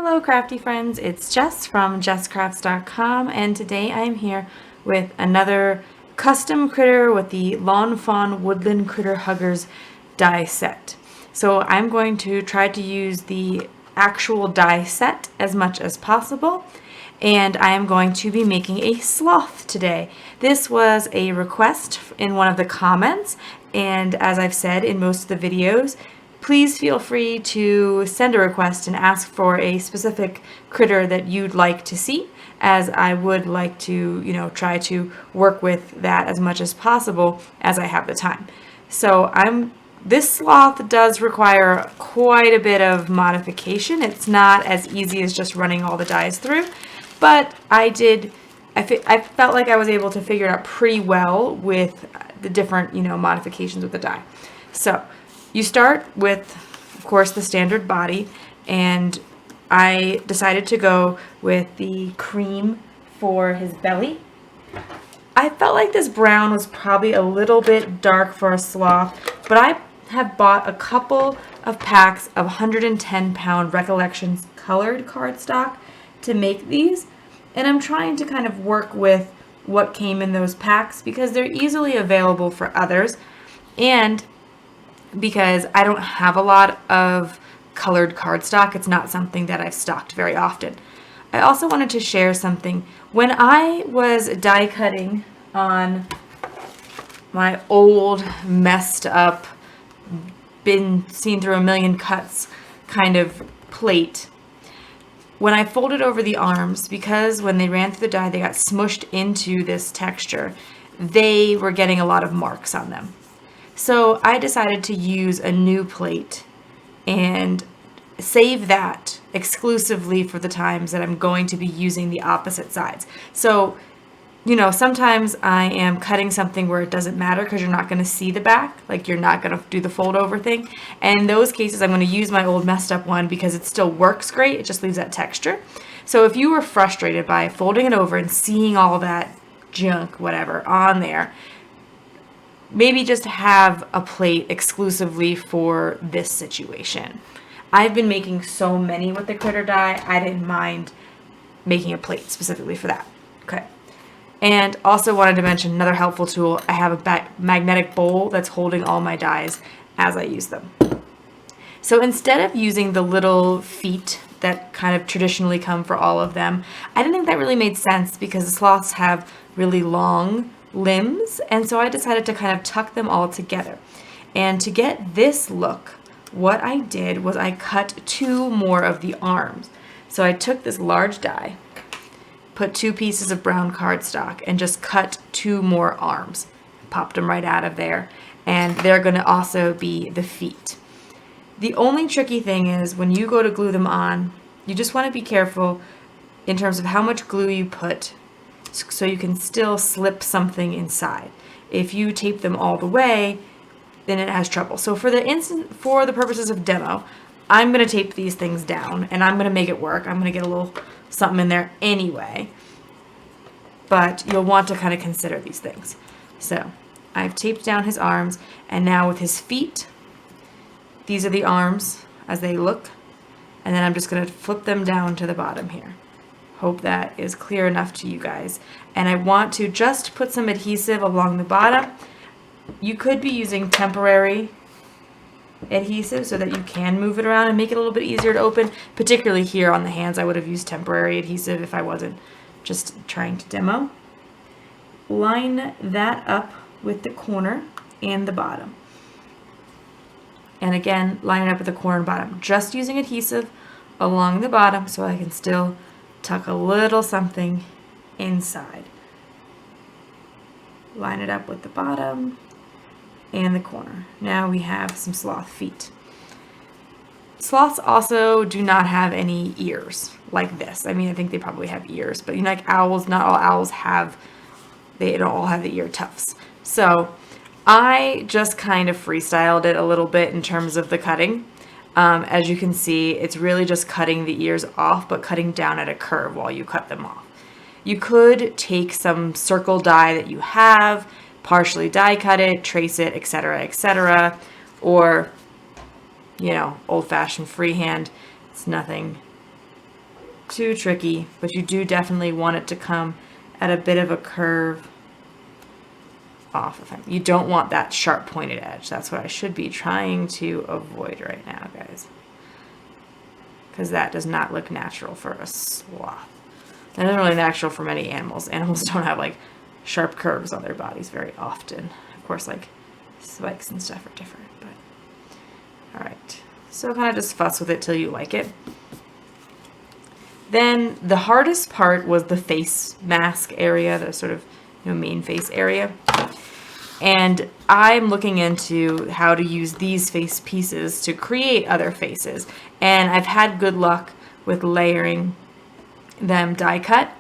Hello crafty friends, it's Jess from jesscrafts.com, and today I'm here with another custom critter with the Fawn Woodland Critter Huggers die set. So I'm going to try to use the actual die set as much as possible, and I am going to be making a sloth today. This was a request in one of the comments, and as I've said in most of the videos, please feel free to send a request and ask for a specific critter that you'd like to see, as I would like to, try to work with that as much as possible as I have the time. So this sloth does require quite a bit of modification. It's not as easy as just running all the dies through, but I felt like I was able to figure it out pretty well with the different, modifications with the die. So you start with, of course, the standard body, and I decided to go with the cream for his belly. I felt like this brown was probably a little bit dark for a sloth, but I have bought a couple of packs of 110-pound Recollections colored cardstock to make these, and I'm trying to kind of work with what came in those packs because they're easily available for others, and because I don't have a lot of colored cardstock. It's not something that I've stocked very often. I also wanted to share something. When I was die cutting on my old, messed up, been seen through a million cuts kind of plate, when I folded over the arms, because when they ran through the die, they got smushed into this texture, they were getting a lot of marks on them. So I decided to use a new plate and save that exclusively for the times that I'm going to be using the opposite sides. So, sometimes I am cutting something where it doesn't matter because you're not going to see the back, like you're not going to do the fold over thing. And in those cases, I'm going to use my old messed up one because it still works great. It just leaves that texture. So if you were frustrated by folding it over and seeing all that junk, whatever, on there, maybe just have a plate exclusively for this situation. I've been making so many with the critter die, I didn't mind making a plate specifically for that. Okay. And also wanted to mention another helpful tool. I have a magnetic bowl that's holding all my dies as I use them. So instead of using the little feet that kind of traditionally come for all of them, I didn't think that really made sense because the sloths have really long limbs, and so I decided to kind of tuck them all together. And to get this look, what I did was I cut two more of the arms. So I took this large die, put 2 pieces of brown cardstock, and just cut 2 more arms. Popped them right out of there, and they're going to also be the feet. The only tricky thing is when you go to glue them on, you just want to be careful in terms of how much glue you put, so you can still slip something inside. If you tape them all the way, then it has trouble. So for the purposes of demo, I'm going to tape these things down, and I'm going to make it work. I'm going to get a little something in there anyway, but you'll want to kind of consider these things. So I've taped down his arms, and now with his feet, these are the arms as they look, and then I'm just going to flip them down to the bottom here. Hope that is clear enough to you guys. And I want to just put some adhesive along the bottom. You could be using temporary adhesive so that you can move it around and make it a little bit easier to open. Particularly here on the hands, I would have used temporary adhesive if I wasn't just trying to demo. Line that up with the corner and the bottom. And again, line it up with the corner and bottom. Just using adhesive along the bottom so I can still tuck a little something inside. Line it up with the bottom and the corner. Now we have some sloth feet. Sloths also do not have any ears like this. I mean, I think they probably have ears, but like owls, not all owls they don't all have the ear tufts. So I just kind of freestyled it a little bit in terms of the cutting. As you can see, it's really just cutting the ears off, but cutting down at a curve while you cut them off. You could take some circle die that you have, partially die cut it, trace it, etc., or, old-fashioned freehand. It's nothing too tricky, but you do definitely want it to come at a bit of a curve off of him. You don't want that sharp pointed edge. That's what I should be trying to avoid right now, guys. Because that does not look natural for a sloth. That isn't really natural for many animals. Animals don't have like sharp curves on their bodies very often. Of course, like spikes and stuff are different, but all right. So kind of just fuss with it till you like it. Then the hardest part was the face mask area, the sort of main face area. And I'm looking into how to use these face pieces to create other faces. And I've had good luck with layering them die cut.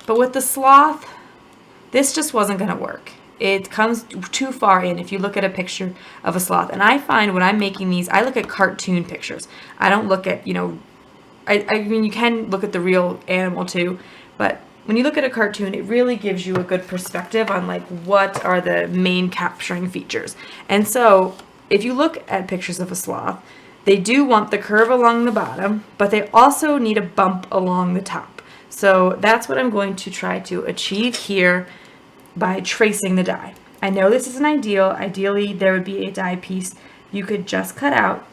But with the sloth, this just wasn't going to work. It comes too far in if you look at a picture of a sloth. And I find when I'm making these, I look at cartoon pictures. I don't look at, I mean, you can look at the real animal too, but when you look at a cartoon, it really gives you a good perspective on like what are the main capturing features. And so if you look at pictures of a sloth, they do want the curve along the bottom, but they also need a bump along the top. So that's what I'm going to try to achieve here by tracing the die. I know this isn't ideal. Ideally, there would be a die piece you could just cut out.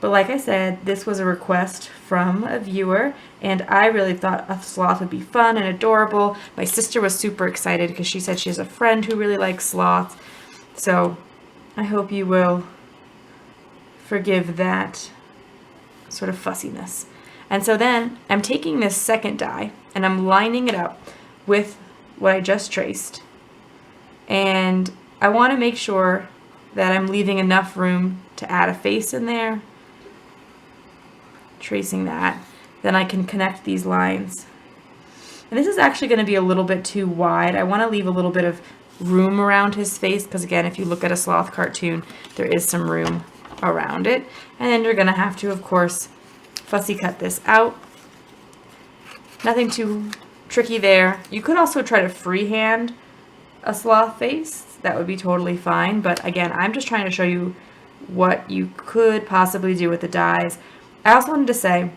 But like I said, this was a request from a viewer, and I really thought a sloth would be fun and adorable. My sister was super excited because she said she has a friend who really likes sloths. So I hope you will forgive that sort of fussiness. And so then I'm taking this second die and I'm lining it up with what I just traced. And I want to make sure that I'm leaving enough room to add a face in there. Tracing that, then I can connect these lines. And this is actually going to be a little bit too wide. I want to leave a little bit of room around his face because again, if you look at a sloth cartoon, there is some room around it. And then you're going to have to, of course, fussy cut this out. Nothing too tricky there. You could also try to freehand a sloth face. That would be totally fine. But again, I'm just trying to show you what you could possibly do with the dies. I also wanted to say,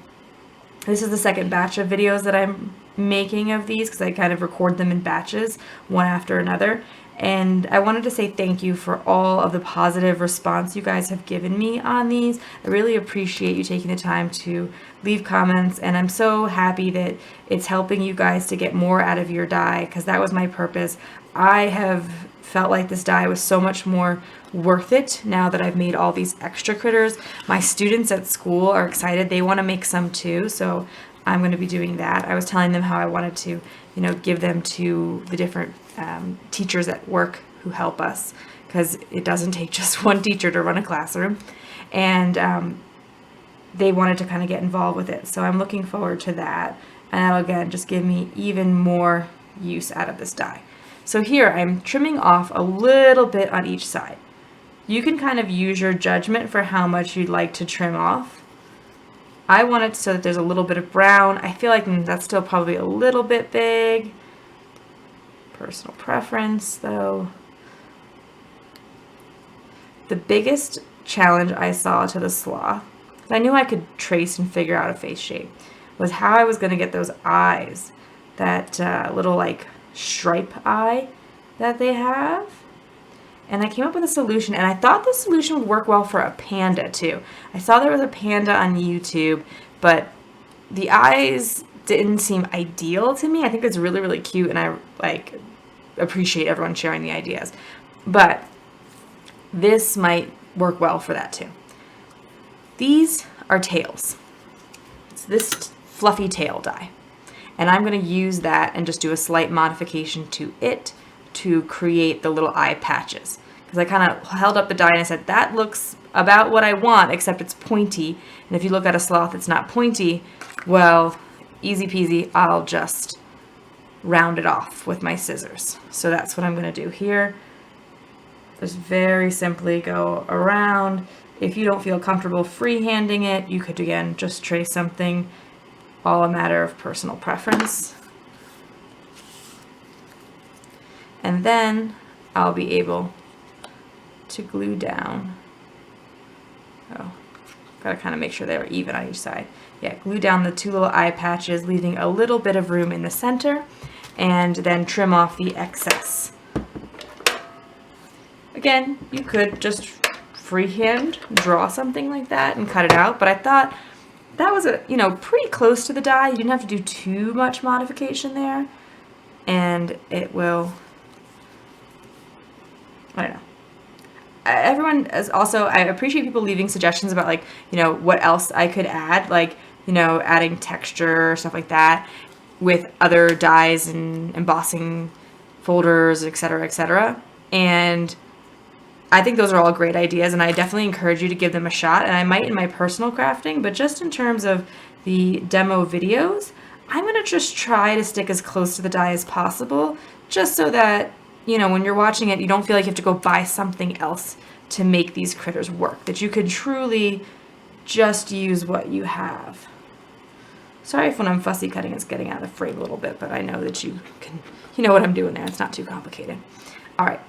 this is the second batch of videos that I'm making of these because I kind of record them in batches, one after another. And I wanted to say thank you for all of the positive response you guys have given me on these. I really appreciate you taking the time to leave comments, and I'm so happy that it's helping you guys to get more out of your die because that was my purpose. I have felt like this die was so much more worth it now that I've made all these extra critters. My students at school are excited. They want to make some too, so I'm going to be doing that. I was telling them how I wanted to, give them to the different teachers at work who help us because it doesn't take just one teacher to run a classroom. And they wanted to kind of get involved with it. So I'm looking forward to that. And that'll, again, just give me even more use out of this die. So here I'm trimming off a little bit on each side. You can kind of use your judgment for how much you'd like to trim off. I want it so that there's a little bit of brown. I feel like that's still probably a little bit big. Personal preference, though. The biggest challenge I saw to the sloth, I knew I could trace and figure out a face shape, was how I was going to get those eyes, that little like stripe eye that they have. And I came up with a solution, and I thought the solution would work well for a panda too. I saw there was a panda on YouTube, but the eyes didn't seem ideal to me. I think it's really, really cute, and I appreciate everyone sharing the ideas. But this might work well for that too. These are tails. It's this fluffy tail die. And I'm going to use that and just do a slight modification to it to create the little eye patches. Because I kind of held up the die and I said, that looks about what I want, except it's pointy. And if you look at a sloth, it's not pointy. Well, easy peasy, I'll just round it off with my scissors. So that's what I'm going to do here. Just very simply go around. If you don't feel comfortable freehanding it, you could, again, just trace something. All a matter of personal preference. And then I'll be able to glue down. Oh, Gotta kind of make sure they're even on each side. Yeah, glue down the 2 little eye patches, leaving a little bit of room in the center, and then trim off the excess. Again, you could just freehand draw something like that and cut it out, but I thought that was pretty close to the die. You didn't have to do too much modification there, and it will, I don't know. Everyone is also, I appreciate people leaving suggestions about like, what else I could add, like, adding texture or stuff like that with other dies and embossing folders, etc., etc. And I think those are all great ideas, and I definitely encourage you to give them a shot, and I might in my personal crafting, but just in terms of the demo videos, I'm going to just try to stick as close to the die as possible, just so that, when you're watching it, you don't feel like you have to go buy something else to make these critters work, that you could truly just use what you have. Sorry if when I'm fussy cutting it's getting out of frame a little bit, but I know that you know what I'm doing there. It's not too complicated. All right.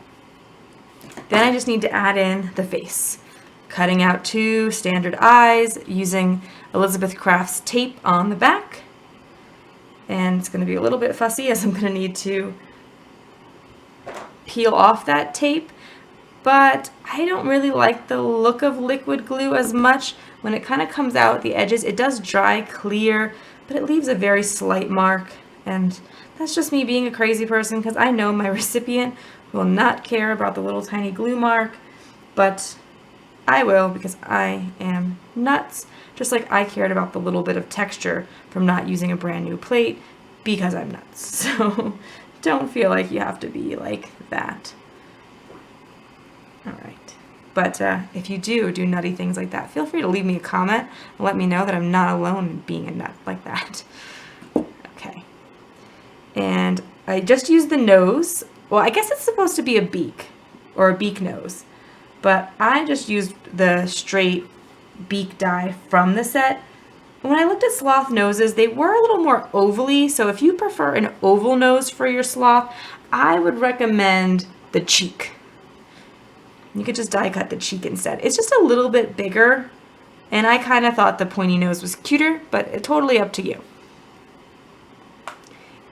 Then I just need to add in the face. Cutting out 2 standard eyes using Elizabeth Craft's tape on the back. And it's going to be a little bit fussy as I'm going to need to peel off that tape. But I don't really like the look of liquid glue as much. When it kind of comes out the edges, it does dry clear, but it leaves a very slight mark. And that's just me being a crazy person, because I know my recipient will not care about the little tiny glue mark, but I will, because I am nuts, just like I cared about the little bit of texture from not using a brand new plate, because I'm nuts. So don't feel like you have to be like that. All right. But if you do nutty things like that, feel free to leave me a comment and let me know that I'm not alone in being a nut like that. Okay. And I just used the nose. Well, I guess it's supposed to be a beak or a beak nose, but I just used the straight beak die from the set. When I looked at sloth noses, they were a little more ovally, so if you prefer an oval nose for your sloth, I would recommend the cheek. You could just die cut the cheek instead. It's just a little bit bigger, and I kind of thought the pointy nose was cuter, but it's totally up to you.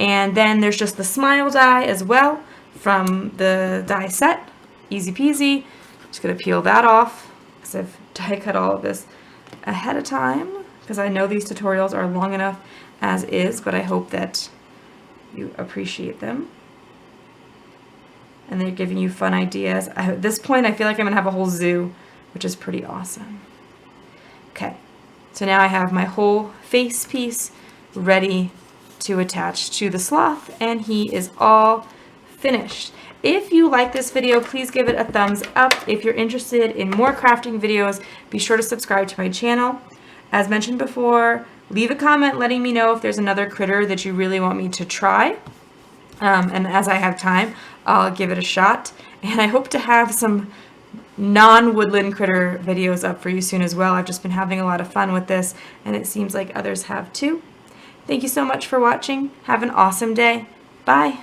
And then there's just the smile die as well from the die set. Easy peasy. Just gonna peel that off because I've die cut all of this ahead of time, because I know these tutorials are long enough as is, but I hope that you appreciate them. And they're giving you fun ideas. At this point, I feel like I'm gonna have a whole zoo, which is pretty awesome. Okay, so now I have my whole face piece ready to attach to the sloth, and he is all finished. If you like this video, please give it a thumbs up. If you're interested in more crafting videos, be sure to subscribe to my channel. As mentioned before, leave a comment letting me know if there's another critter that you really want me to try. And as I have time, I'll give it a shot. And I hope to have some non-woodland critter videos up for you soon as well. I've just been having a lot of fun with this, and it seems like others have too. Thank you so much for watching. Have an awesome day. Bye.